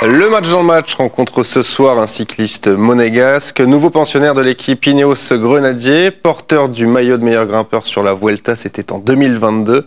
Le match dans le match rencontre ce soir un cycliste monégasque, nouveau pensionnaire de l'équipe Ineos Grenadier, porteur du maillot de meilleur grimpeur sur la Vuelta, c'était en 2022.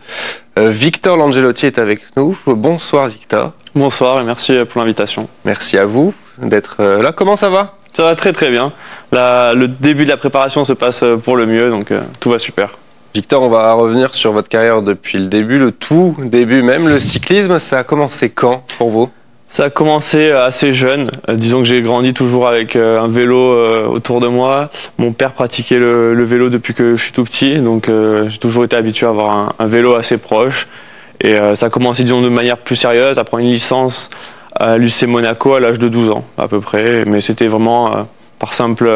Victor Langelotti est avec nous. Bonsoir Victor. Bonsoir et merci pour l'invitation. Merci à vous d'être là. Comment ça va? Ça va très très bien. Le début de la préparation se passe pour le mieux, donc tout va super. Victor, on va revenir sur votre carrière depuis le début, le tout début même. Le cyclisme, ça a commencé quand pour vous? Ça a commencé assez jeune. Disons que j'ai grandi toujours avec un vélo autour de moi. Mon père pratiquait le vélo depuis que je suis tout petit, donc j'ai toujours été habitué à avoir un vélo assez proche. Et ça a commencé, disons, de manière plus sérieuse, à prendre une licence à l'UC Monaco à l'âge de 12 ans à peu près. Mais c'était vraiment par simple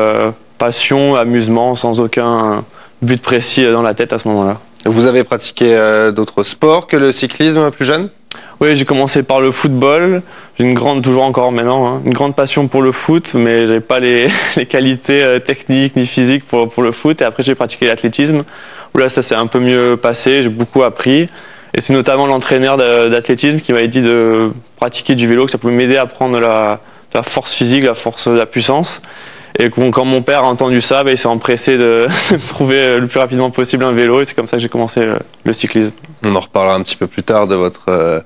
passion, amusement, sans aucun but précis dans la tête à ce moment-là. Vous avez pratiqué d'autres sports que le cyclisme plus jeune? Oui, j'ai commencé par le football. J'ai toujours encore maintenant, une grande passion pour le foot, mais j'avais pas les qualités techniques ni physiques pour le foot. Et après, j'ai pratiqué l'athlétisme, où là, ça s'est un peu mieux passé. J'ai beaucoup appris. Et c'est notamment l'entraîneur d'athlétisme qui m'avait dit de pratiquer du vélo, que ça pouvait m'aider à prendre la force physique, la force de la puissance. Et quand mon père a entendu ça, il s'est empressé de trouver le plus rapidement possible un vélo. Et c'est comme ça que j'ai commencé le cyclisme. On en reparlera un petit peu plus tard de votre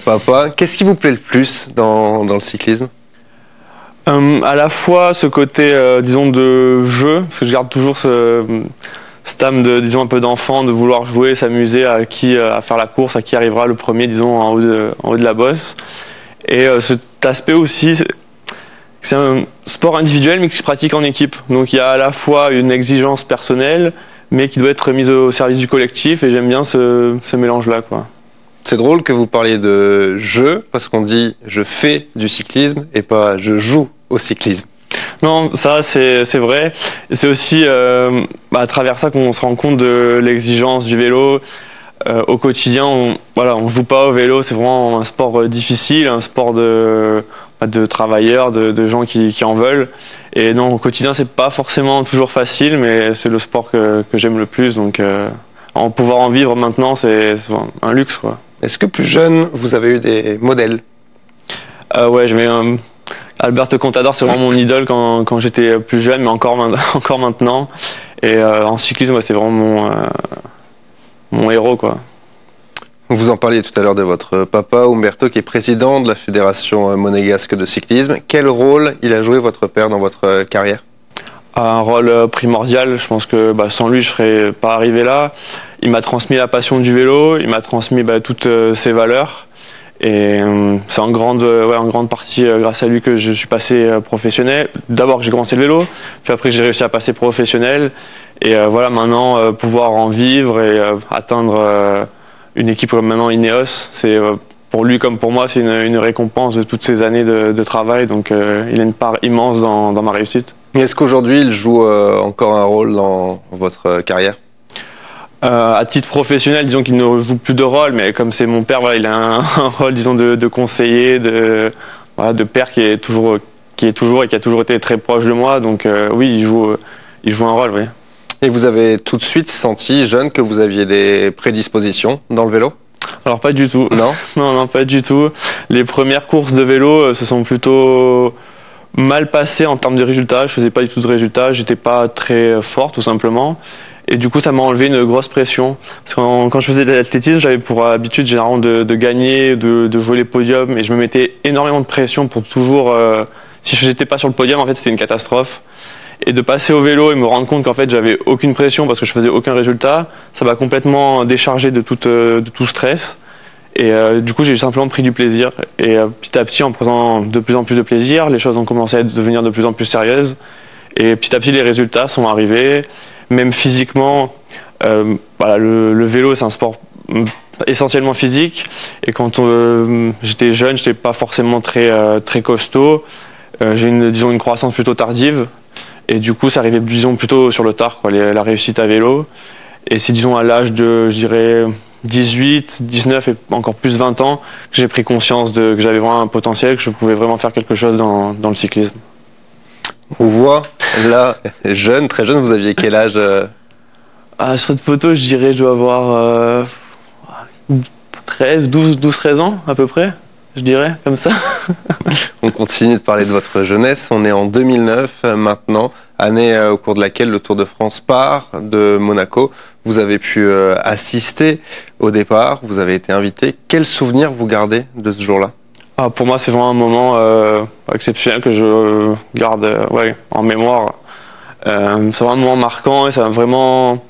papa. Qu'est-ce qui vous plaît le plus dans le cyclisme? À la fois ce côté, disons, de jeu, parce que je garde toujours cette âme de, disons, un peu d'enfant, de vouloir jouer, s'amuser à faire la course, à qui arrivera le premier, disons, en haut de la bosse. Et cet aspect aussi, c'est un sport individuel mais qui se pratique en équipe. Donc il y a à la fois une exigence personnelle mais qui doit être mise au service du collectif et j'aime bien ce mélange-là, quoi. C'est drôle que vous parliez de jeu parce qu'on dit je fais du cyclisme et pas je joue au cyclisme. Non, ça c'est vrai. C'est aussi à travers ça qu'on se rend compte de l'exigence du vélo. Au quotidien, on joue pas au vélo, c'est vraiment un sport difficile, un sport de travailleurs, de gens qui en veulent. Et non, au quotidien, c'est pas forcément toujours facile, mais c'est le sport que j'aime le plus. Donc, pouvoir en vivre maintenant, c'est un luxe, quoi. Est-ce que plus jeune, vous avez eu des modèles? Ouais, Alberto Contador, c'est vraiment mon idole quand j'étais plus jeune, mais encore maintenant. Et en cyclisme, c'est vraiment mon héros, quoi. Vous en parliez tout à l'heure de votre papa, Umberto, qui est président de la Fédération monégasque de cyclisme. Quel rôle il a joué, votre père, dans votre carrière? Un rôle primordial. Je pense que sans lui, je serais pas arrivé là. Il m'a transmis la passion du vélo, il m'a transmis toutes ses valeurs. Et c'est en grande partie grâce à lui que je suis passé professionnel. D'abord que j'ai commencé le vélo, puis après j'ai réussi à passer professionnel. Et maintenant, pouvoir en vivre et atteindre une équipe comme maintenant Ineos, c'est pour lui comme pour moi, c'est une récompense de toutes ces années de travail. Donc il a une part immense dans ma réussite. Est-ce qu'aujourd'hui il joue encore un rôle dans votre carrière? À titre professionnel, disons qu'il ne joue plus de rôle, mais comme c'est mon père, il a un rôle, disons, de conseiller, de père qui est toujours et qui a toujours été très proche de moi. Donc oui, il joue un rôle, oui. Et vous avez tout de suite senti, jeune, que vous aviez des prédispositions dans le vélo? Alors pas du tout. Non? Non, pas du tout. Les premières courses de vélo se sont plutôt mal passées en termes de résultats. Je faisais pas du tout de résultats, j'étais pas très fort tout simplement. Et du coup, ça m'a enlevé une grosse pression. Parce que quand je faisais de l'athlétisme, j'avais pour habitude généralement de gagner, de jouer les podiums. Et je me mettais énormément de pression pour toujours... si je n'étais pas sur le podium, en fait, c'était une catastrophe. Et de passer au vélo et me rendre compte qu'en fait, j'avais aucune pression parce que je faisais aucun résultat, ça m'a complètement déchargé de tout stress. Et du coup, j'ai simplement pris du plaisir. Et petit à petit, en prenant de plus en plus de plaisir, les choses ont commencé à devenir de plus en plus sérieuses. Et petit à petit, les résultats sont arrivés. Même physiquement, le vélo, c'est un sport essentiellement physique. Et quand j'étais jeune, j'étais pas forcément très costaud. J'ai une croissance plutôt tardive. Et du coup, ça arrivait, disons, plutôt sur le tard, quoi, la réussite à vélo. Et c'est, disons, à l'âge de, je dirais, 18, 19 et encore plus 20 ans, que j'ai pris conscience que j'avais vraiment un potentiel, que je pouvais vraiment faire quelque chose dans le cyclisme. On voit, là, jeune, très jeune, vous aviez quel âge? Sur cette photo, je dois avoir 13 ans à peu près. je dirais, comme ça. On continue de parler de votre jeunesse. On est en 2009 maintenant, année au cours de laquelle le Tour de France part de Monaco. Vous avez pu assister au départ, vous avez été invité. Quel souvenir vous gardez de ce jour-là? Pour moi, c'est vraiment un moment exceptionnel que je garde en mémoire. C'est vraiment un moment marquant et c'est vraiment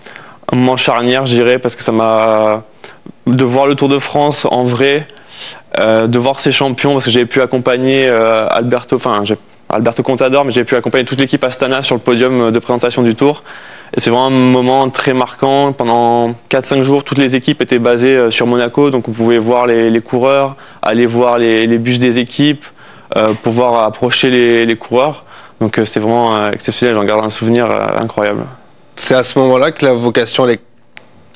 un moment charnière, je dirais, parce que ça m'a... De voir le Tour de France en vrai, de voir ces champions, parce que j'ai pu accompagner Alberto Contador, mais j'ai pu accompagner toute l'équipe Astana sur le podium de présentation du Tour. Et c'est vraiment un moment très marquant. Pendant 4-5 jours, toutes les équipes étaient basées sur Monaco, donc on pouvait voir les coureurs, aller voir les bus des équipes, pouvoir approcher les coureurs. Donc c'était vraiment exceptionnel, j'en garde un souvenir incroyable. C'est à ce moment-là que la vocation elle est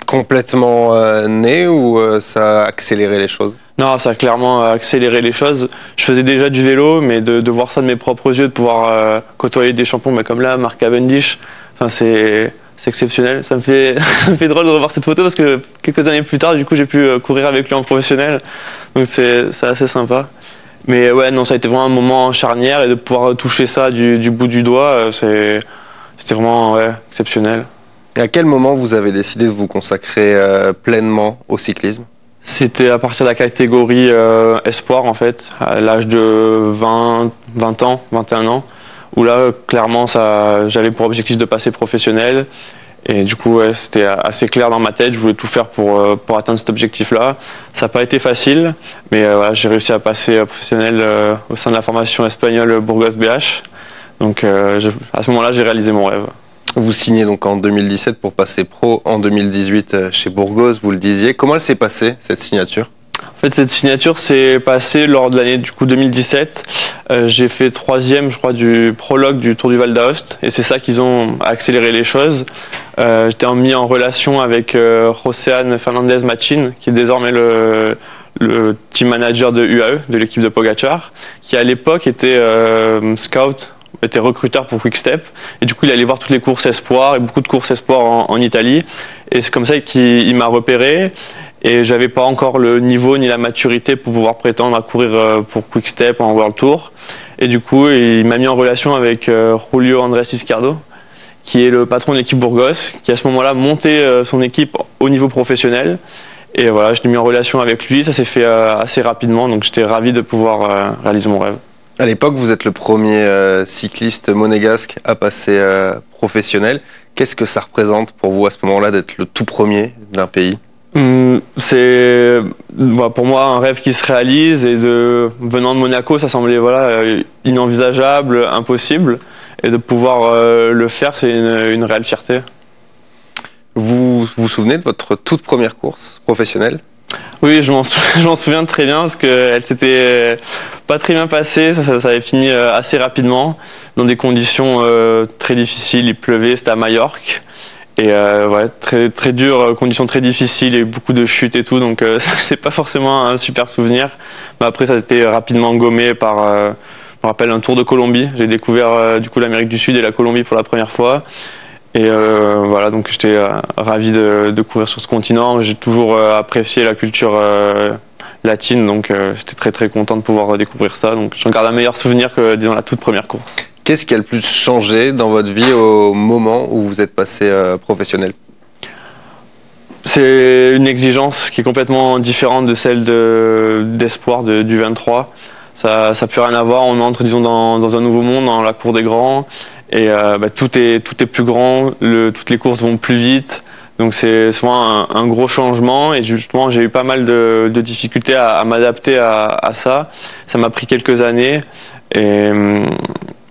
complètement née ou ça a accéléré les choses? Non, ça a clairement accéléré les choses. Je faisais déjà du vélo, mais de voir ça de mes propres yeux, de pouvoir côtoyer des champions comme là, Mark Cavendish, enfin, c'est exceptionnel. Ça me fait, ça me fait drôle de revoir cette photo parce que quelques années plus tard, du coup, j'ai pu courir avec lui en professionnel. Donc c'est assez sympa. Mais ouais, non, ça a été vraiment un moment charnière et de pouvoir toucher ça du bout du doigt, c'était vraiment exceptionnel. Et à quel moment vous avez décidé de vous consacrer pleinement au cyclisme? C'était à partir de la catégorie espoir en fait, à l'âge de 20 ans, 21 ans, où là clairement j'avais pour objectif de passer professionnel et du coup ouais, c'était assez clair dans ma tête, je voulais tout faire pour atteindre cet objectif-là. Ça n'a pas été facile, mais voilà, j'ai réussi à passer professionnel au sein de la formation espagnole Burgos BH, donc à ce moment-là j'ai réalisé mon rêve. Vous signez donc en 2017 pour passer pro en 2018 chez Burgos, vous le disiez. Comment elle s'est passée, cette signature? En fait, cette signature s'est passée lors de l'année 2017. J'ai fait 3e, je crois, du prologue du Tour du Val d'Aoste, et c'est ça qu'ils ont accéléré les choses. J'étais mis en relation avec Joséan Fernandez Machin, qui est désormais le team manager de UAE, de l'équipe de Pogacar, qui à l'époque était scout, était recruteur pour Quick-Step, et du coup il allait voir toutes les courses espoirs et beaucoup de courses espoirs en Italie, et c'est comme ça qu'il m'a repéré, et j'avais pas encore le niveau ni la maturité pour pouvoir prétendre à courir pour Quick-Step en World Tour, et du coup il m'a mis en relation avec Julio Andrés Izquierdo, qui est le patron de l'équipe Burgos, qui à ce moment-là montait son équipe au niveau professionnel, et voilà, je l'ai mis en relation avec lui, ça s'est fait assez rapidement, donc j'étais ravi de pouvoir réaliser mon rêve. À l'époque, vous êtes le premier cycliste monégasque à passer professionnel. Qu'est-ce que ça représente pour vous à ce moment-là d'être le tout premier d'un pays? C'est pour moi un rêve qui se réalise, et venant de Monaco, ça semblait inenvisageable, impossible, et de pouvoir le faire, c'est une réelle fierté. Vous vous souvenez de votre toute première course professionnelle? Oui, je m'en souviens très bien parce qu'elle s'était pas très bien passée, ça avait fini assez rapidement, dans des conditions très difficiles, il pleuvait, c'était à Majorque, et très, très dur, conditions très difficiles et beaucoup de chutes et tout, donc c'est pas forcément un super souvenir, mais après ça a été rapidement gommé par, je me rappelle, un Tour de Colombie, j'ai découvert du coup l'Amérique du Sud et la Colombie pour la première fois. Et voilà, donc j'étais ravi de courir sur ce continent. J'ai toujours apprécié la culture latine, donc j'étais très très content de pouvoir découvrir ça. Donc j'en garde un meilleur souvenir que disons la toute première course. Qu'est-ce qui a le plus changé dans votre vie au moment où vous êtes passé professionnel? C'est une exigence qui est complètement différente de celle d'espoir du 23. Ça n'a plus rien à voir, on entre disons dans un nouveau monde, dans la cour des grands. Et tout est plus grand, toutes les courses vont plus vite, donc c'est souvent un gros changement, et justement j'ai eu pas mal de difficultés à m'adapter à ça. Ça m'a pris quelques années, et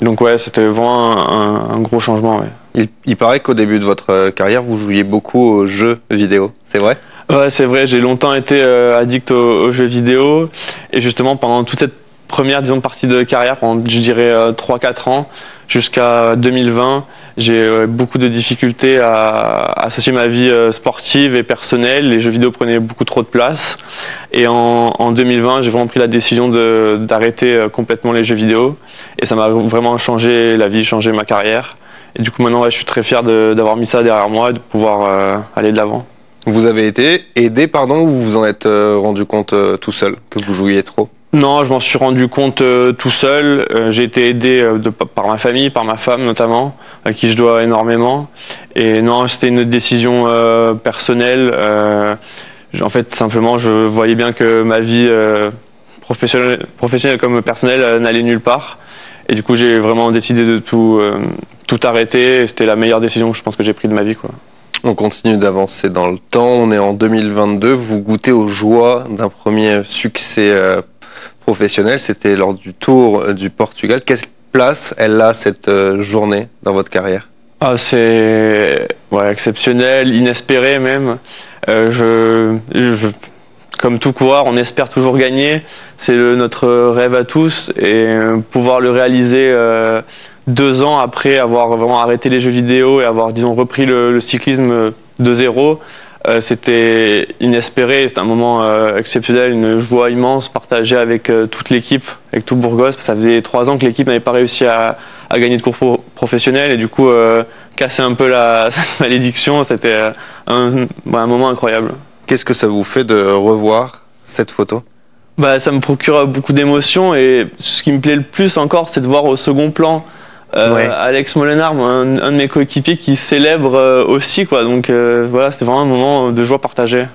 donc ouais, c'était vraiment un gros changement. Ouais. Il paraît qu'au début de votre carrière, vous jouiez beaucoup aux jeux vidéo, c'est vrai? Ouais, c'est vrai, j'ai longtemps été addict aux jeux vidéo, et justement pendant toute cette première partie de carrière, pendant je dirais 3-4 ans, jusqu'à 2020, j'ai beaucoup de difficultés à associer ma vie sportive et personnelle. Les jeux vidéo prenaient beaucoup trop de place. Et en 2020, j'ai vraiment pris la décision d'arrêter complètement les jeux vidéo. Et ça m'a vraiment changé la vie, changé ma carrière. Et du coup, maintenant, je suis très fier d'avoir mis ça derrière moi et de pouvoir aller de l'avant. Vous avez été aidé, ou vous vous en êtes rendu compte tout seul, que vous jouiez trop? Non, je m'en suis rendu compte tout seul. J'ai été aidé par ma famille, par ma femme notamment, à qui je dois énormément. Et non, c'était une décision personnelle. En fait, simplement, je voyais bien que ma vie professionnelle comme personnelle n'allait nulle part. Et du coup, j'ai vraiment décidé de tout arrêter. C'était la meilleure décision que je pense que j'ai prise de ma vie, quoi. On continue d'avancer dans le temps. On est en 2022. Vous goûtez aux joies d'un premier succès professionnel. C'était lors du Tour du Portugal. Quelle place elle a cette journée dans votre carrière? Ah, c'est exceptionnel, inespéré même. Comme tout coureur, on espère toujours gagner. C'est notre rêve à tous et pouvoir le réaliser 2 ans après avoir vraiment arrêté les jeux vidéo et avoir, disons, repris le cyclisme de zéro, c'était inespéré. C'était un moment exceptionnel, une joie immense partagée avec toute l'équipe, avec tout Burgos. Ça faisait 3 ans que l'équipe n'avait pas réussi à gagner de course professionnelle et du coup casser un peu cette malédiction. C'était un moment incroyable. Qu'est-ce que ça vous fait de revoir cette photo? Ça me procure beaucoup d'émotions et ce qui me plaît le plus encore, c'est de voir au second plan Alex Molenaar, un de mes coéquipiers qui célèbre aussi, quoi. Donc voilà, c'était vraiment un moment de joie partagée.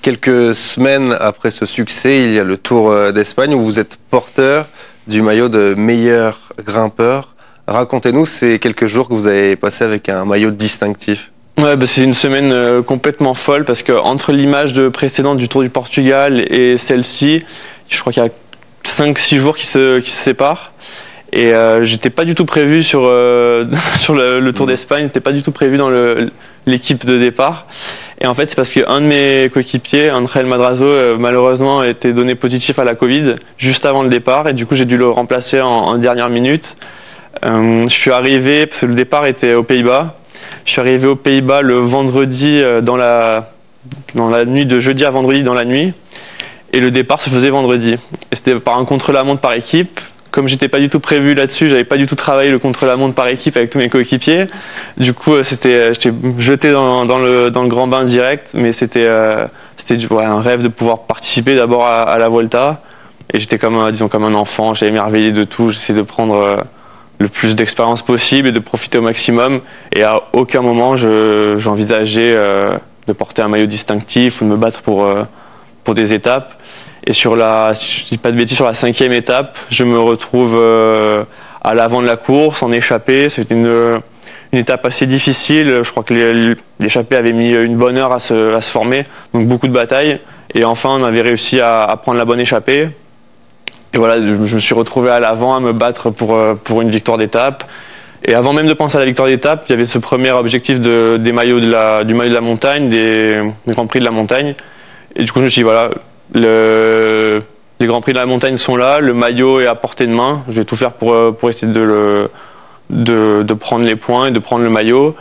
Quelques semaines après ce succès, il y a le Tour d'Espagne où vous êtes porteur du maillot de meilleur grimpeur. Racontez-nous ces quelques jours que vous avez passé avec un maillot distinctif. Ouais, c'est une semaine complètement folle parce que entre l'image précédente du Tour du Portugal et celle-ci, je crois qu'il y a 5-6 jours qui se séparent. Et j'étais pas du tout prévu sur sur le Tour d'Espagne, j'étais pas du tout prévu dans l'équipe de départ. Et en fait, c'est parce qu'un de mes coéquipiers, André Madrazo, malheureusement a été donné positif à la Covid juste avant le départ et du coup j'ai dû le remplacer en dernière minute. Je suis arrivé parce que le départ était aux Pays-Bas. Je suis arrivé aux Pays-Bas le vendredi dans la nuit de jeudi à vendredi dans la nuit et le départ se faisait vendredi. Et c'était par un contre-la-montre par équipe. Comme j'étais pas du tout prévu là-dessus, j'avais pas du tout travaillé le contre-la-montre par équipe avec tous mes coéquipiers. Du coup, j'étais jeté dans le grand bain direct, mais c'était un rêve de pouvoir participer d'abord à la Vuelta. Et j'étais comme un enfant, j'étais émerveillé de tout, j'essayais de prendre le plus d'expérience possible et de profiter au maximum. Et à aucun moment j'envisageais de porter un maillot distinctif ou de me battre pour des étapes. Et si je dis pas de bêtises, sur la 5e étape, je me retrouve à l'avant de la course, en échappée. C'était une étape assez difficile. Je crois que l'échappée avait mis une bonne heure à se former, donc beaucoup de batailles. Et enfin, on avait réussi à prendre la bonne échappée. Et voilà, je me suis retrouvé à l'avant à me battre pour une victoire d'étape. Et avant même de penser à la victoire d'étape, il y avait ce premier objectif du maillot de la montagne, des Grands Prix de la montagne. Et du coup, je me suis dit, voilà, les Grands Prix de la montagne sont là, le maillot est à portée de main. Je vais tout faire pour essayer de prendre les points et de prendre le maillot.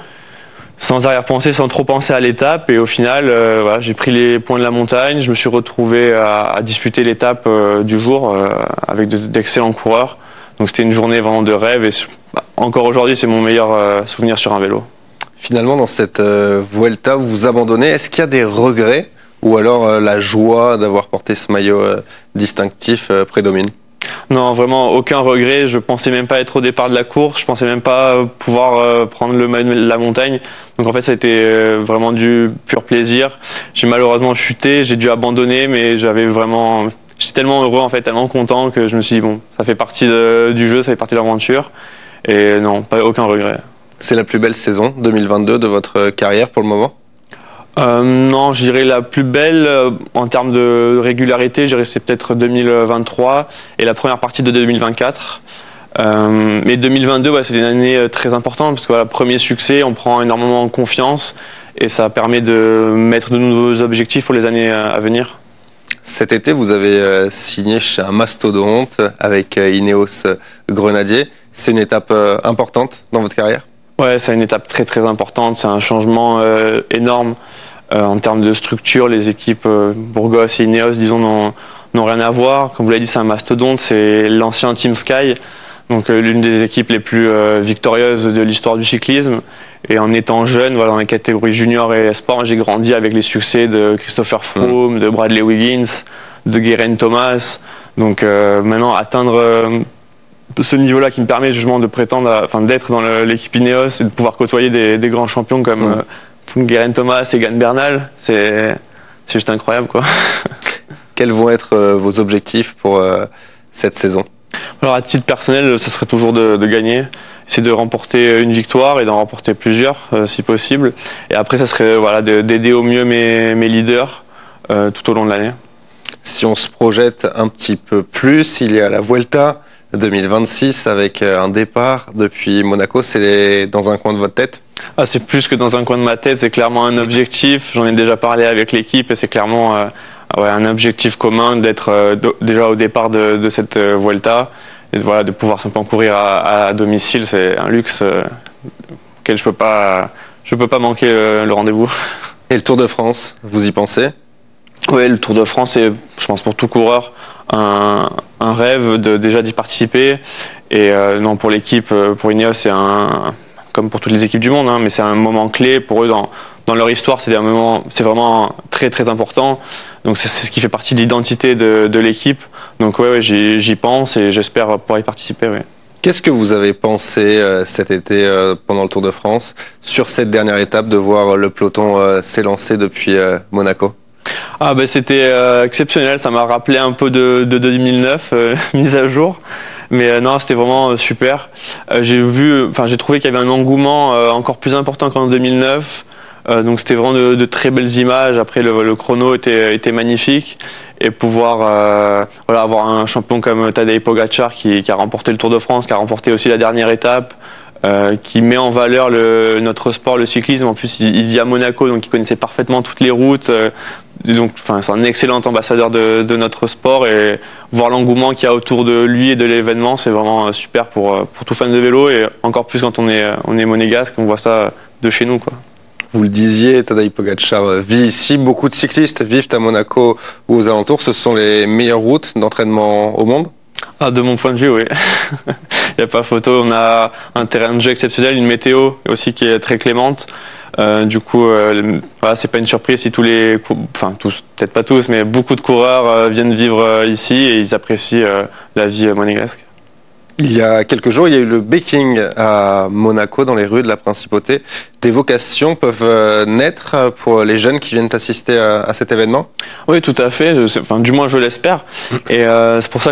Sans arrière-pensée, sans trop penser à l'étape. Et au final, j'ai pris les points de la montagne. Je me suis retrouvé à disputer l'étape du jour avec d'excellents coureurs. Donc c'était une journée vraiment de rêve. Et encore aujourd'hui, c'est mon meilleur souvenir sur un vélo. Finalement, dans cette Vuelta, vous vous abandonnez. Est-ce qu'il y a des regrets ou alors la joie d'avoir porté ce maillot distinctif prédomine? Non, vraiment aucun regret. Je pensais même pas être au départ de la course. Je pensais même pas pouvoir prendre le maillot de la montagne. Donc en fait, ça a été vraiment du pur plaisir. J'ai malheureusement chuté, j'ai dû abandonner, mais j'étais tellement heureux en fait, tellement content que je me suis dit bon, ça fait partie du jeu, ça fait partie de l'aventure. Et non, aucun regret. C'est la plus belle saison 2022 de votre carrière pour le moment? Non, je dirais la plus belle en termes de régularité, je dirais c'est peut-être 2023 et la première partie de 2024. Mais 2022, c'était une année très importante parce que voilà, premier succès, on prend énormément confiance et ça permet de mettre de nouveaux objectifs pour les années à venir. Cet été, vous avez signé chez un mastodonte avec Ineos Grenadier. C'est une étape importante dans votre carrière? Ouais, c'est une étape très très importante, c'est un changement énorme en termes de structure. Les équipes Burgos et Ineos, disons, n'ont rien à voir. Comme vous l'avez dit, c'est un mastodonte, c'est l'ancien Team Sky, donc l'une des équipes les plus victorieuses de l'histoire du cyclisme. Et en étant jeune, voilà, dans les catégories junior et sport, j'ai grandi avec les succès de Christopher Froome, de Bradley Wiggins, de Geraint Thomas, Donc maintenant atteindre ce niveau-là qui me permet justement de prétendre, d'être dans l'équipe Ineos et de pouvoir côtoyer des grands champions comme Geraint Thomas et Egan Bernal, c'est juste incroyable, quoi. Quels vont être vos objectifs pour cette saison? Alors à titre personnel, ça serait toujours de gagner, c'est de remporter une victoire et d'en remporter plusieurs si possible. Et après, ça serait d'aider au mieux mes leaders tout au long de l'année. Si on se projette un petit peu plus, il y a la Vuelta 2026 avec un départ depuis Monaco. C'est dans un coin de votre tête? Ah, c'est plus que dans un coin de ma tête, c'est clairement un objectif. J'en ai déjà parlé avec l'équipe et c'est clairement un objectif commun d'être déjà au départ de cette Vuelta et de pouvoir simplement courir à domicile. C'est un luxe auquel je peux pas manquer le rendez-vous. Et le Tour de France, vous y pensez? Oui, le Tour de France, c'est, je pense, pour tout coureur, un rêve déjà d'y participer. Et non, pour l'équipe, pour Ineos, c'est comme pour toutes les équipes du monde, mais c'est un moment clé pour eux dans leur histoire. C'est vraiment très très important. Donc c'est ce qui fait partie de l'identité de l'équipe. Donc ouais, j'y pense et j'espère pouvoir y participer. Ouais. Qu'est-ce que vous avez pensé cet été pendant le Tour de France sur cette dernière étape de voir le peloton s'élancer depuis Monaco? Ah c'était exceptionnel, ça m'a rappelé un peu de 2009, mise à jour. Mais non, c'était vraiment super. J'ai trouvé qu'il y avait un engouement encore plus important qu'en 2009. Donc c'était vraiment de très belles images. Après le chrono était magnifique et pouvoir avoir un champion comme Tadej Pogačar qui a remporté le Tour de France, qui a remporté aussi la dernière étape. Qui met en valeur notre sport, le cyclisme. En plus, il vit à Monaco, donc il connaissait parfaitement toutes les routes. Donc, c'est un excellent ambassadeur de notre sport et voir l'engouement qu'il y a autour de lui et de l'événement, c'est vraiment super pour tout fan de vélo et encore plus quand on est monégasque, on voit ça de chez nous, quoi. Vous le disiez, Tadej Pogačar vit ici. Beaucoup de cyclistes vivent à Monaco ou aux alentours. Ce sont les meilleures routes d'entraînement au monde? Ah, de mon point de vue, oui. Il n'y a pas photo. On a un terrain de jeu exceptionnel, une météo aussi qui est très clémente. Du coup, c'est pas une surprise si peut-être pas tous, mais beaucoup de coureurs viennent vivre ici et ils apprécient la vie monégasque. Il y a quelques jours, il y a eu le Béking à Monaco, dans les rues de la Principauté. Des vocations peuvent naître pour les jeunes qui viennent assister à cet événement? Oui, tout à fait. Du moins, je l'espère. Et c'est pour ça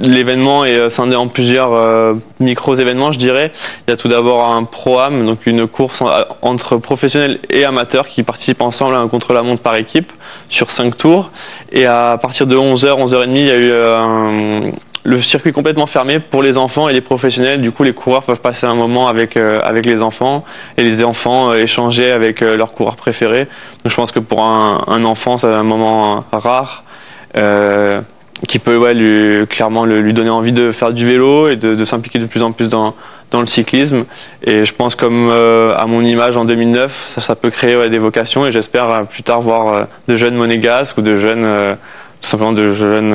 l'événement est scindé en plusieurs micro-événements, je dirais. Il y a tout d'abord un Pro-Am, donc une course entre professionnels et amateurs qui participent ensemble à un contre-la-montre par équipe sur 5 tours. Et à partir de 11h, 11h30, il y a eu le circuit complètement fermé pour les enfants et les professionnels. Du coup, les coureurs peuvent passer un moment avec les enfants et les enfants échanger avec leurs coureurs préférés. Donc, je pense que pour un enfant, c'est un moment rare qui peut clairement lui donner envie de faire du vélo et de s'impliquer de plus en plus dans le cyclisme. Et je pense comme à mon image en 2009, ça peut créer des vocations et j'espère plus tard voir de jeunes monégasques ou de jeunes, tout simplement de jeunes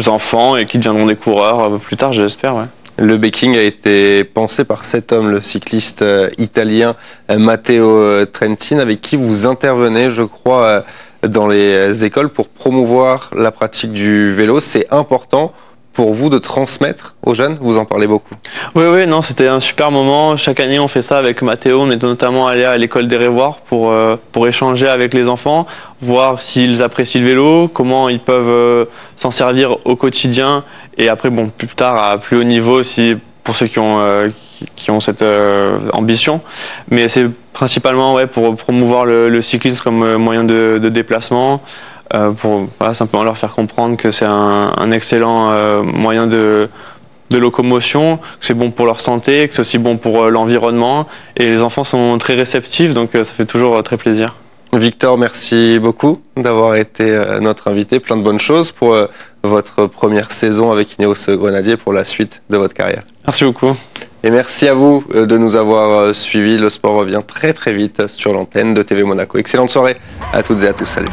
enfants et qui deviendront des coureurs plus tard, j'espère. Ouais. Le Béking a été pensé par cet homme, le cycliste italien Matteo Trentin, avec qui vous intervenez, je crois, dans les écoles pour promouvoir la pratique du vélo. C'est important pour vous de transmettre aux jeunes? Vous en parlez beaucoup. Oui, non, c'était un super moment. Chaque année, on fait ça avec Mathéo. On est notamment allé à l'école des Révoirs pour échanger avec les enfants, voir s'ils apprécient le vélo, comment ils peuvent s'en servir au quotidien. Et après, plus tard, à plus haut niveau aussi, pour ceux qui ont cette ambition. Mais c'est principalement pour promouvoir le cyclisme comme moyen de déplacement. Pour simplement leur faire comprendre que c'est un excellent moyen de locomotion, que c'est bon pour leur santé, que c'est aussi bon pour l'environnement. Et les enfants sont très réceptifs, donc ça fait toujours très plaisir. Victor, merci beaucoup d'avoir été notre invité. Plein de bonnes choses pour votre première saison avec Ineos Grenadier pour la suite de votre carrière. Merci beaucoup. Et merci à vous de nous avoir suivis. Le sport revient très très vite sur l'antenne de TV Monaco. Excellente soirée à toutes et à tous. Salut.